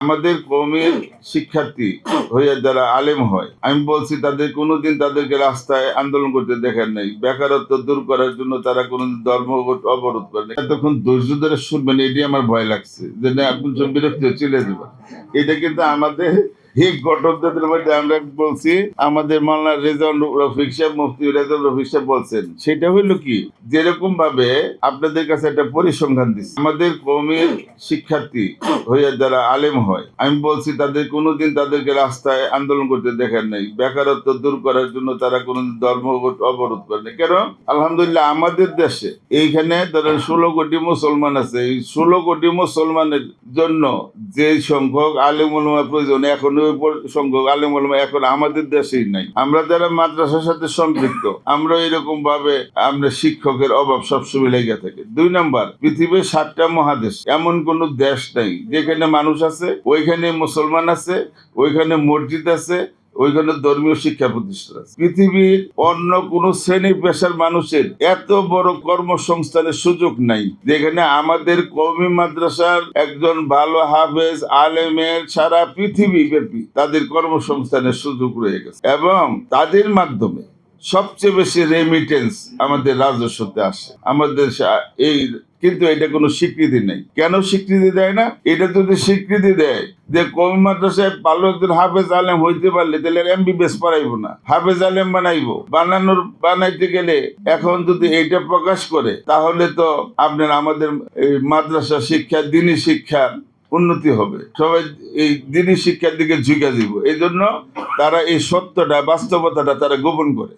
আমাদের কওমের শিক্ষার্থী হয়ে যারা আলেম হয়, আমি বলছি তাদের কোনোদিন তাদেরকে রাস্তায় আন্দোলন করতে দেখেন নাই। বেকারত্ব দূর করার জন্য তারা কোনোদিন ধর্ম অবরোধ করে নাই। এতক্ষণ ধৈর্য ধরে শুনবেন, এটি আমার ভয় লাগছে যে না আপনি বিরক্তি চলে যাবেন। এটা কিন্তু আমাদের এই ঘটকদের মধ্যে আমরা বলছি, আমাদের মাওলানা রেজাউল রফিক সাহেব, মুফতি রেজাউল রফিক সাহেব বলছেন, সেটা হইলো কি, যেরকম ভাবে আপনাদের কাছে একটা পরিসংখ্যান দিচ্ছে, আমাদের কওমের শিক্ষার্থী হয়ে যারা আলেম হয়, আমি বলছি তাদের কোনোদিন তাদেরকে রাস্তায় আন্দোলন করতে দেখেন নাই। বেকারত্ব দূর করার জন্য তারা কোনোদিন ধর্ম অবরোধ করে নাই। কেন? আলহামদুলিল্লাহ আমাদের দেশে এইখানে ধরেন 16 কোটি মুসলমান আছে। এই 16 কোটি মুসলমানের জন্য যে সংখ্যক আলেম ওলামা প্রয়োজন, এখন ওই সংখ্যক আলেম ওলামা এখন আমাদের দেশেই নাই। আমরা যারা মাদ্রাসার সাথে সম্পৃক্ত, আমরা এরকম ভাবে আমরা শিক্ষকের অভাব সবসময় লেগে থাকে। 2 নাম্বার, পৃথিবীর 7টা মহাদেশ, এমন কোন দেশ নাই যেখানে মানুষ আছে ওইখানে মুসলমান আছে, ওইখানে মসজিদ আছে, ওইখানে ধর্মীয় শিক্ষা প্রতিষ্ঠান আছে। পৃথিবীর অন্য কোন শ্রেণী পেশার মানুষের এত বড় কর্মসংস্থানের সুযোগ নাই যেখানে আমাদের কওমি মাদ্রাসার একজন ভালো হাফেজ আলেমের সারা পৃথিবী ব্যাপী তাদের কর্মসংস্থানের সুযোগ রয়ে গেছে, এবং তাদের মাধ্যমে সবচেয়ে বেশি রেমিটেন্স আমাদের রাজস্বতে আসে আমাদের এই। কিন্তু এটা কোনো স্বীকৃতি নেই। কেন স্বীকৃতি দেয় না? এটা যদি স্বীকৃতি দেয় যে কওমি মাদ্রাসায় ভালো একজন হাফেজ আলেম হইতে পারলে তাহলে এমবিবিএস পড়াইবো না, হাফেজ আলেম বানাইবো। বানাইতে গেলে এখন যদি এইটা প্রকাশ করে তাহলে তো আপনার আমাদের এই মাদ্রাসা শিক্ষা, দ্বীনি শিক্ষার উন্নতি হবে, সবাই এই দ্বীনি শিক্ষার দিকে ঝুঁকে দিব। এই জন্য তারা এই সত্যটা, বাস্তবতাটা তারা গোপন করে।